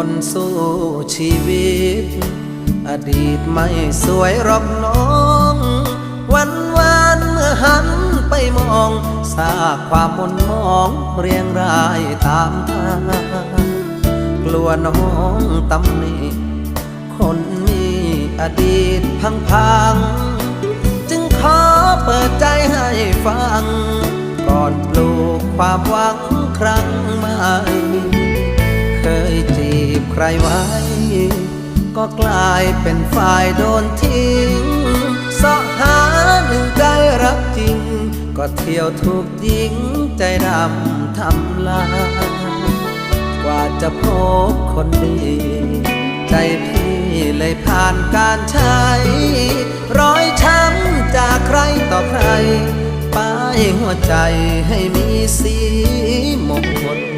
นสู้ชีวิตอดีตไม่สวยหรอกน้องวันเมื่อหันไปมองซากความมนมองเรียงรายตามทางกลัวน้องตำหนิคนมีอดีตพังจึงขอเปิดใจให้ฟังก่อนปลูกความหวังครั้งใหม่เคยจีบใครไว้ก็กลายเป็นฝ่ายโดนทิ้งเสาะหาหนึ่งใจรักจริงก็เที่ยวถูกยิงใจดำทำลายกว่าจะพบคนดีใจพี่เลยผ่านการใช้รอยช้ำจากใครต่อใครป้ายหัวใจให้มีสีมงคล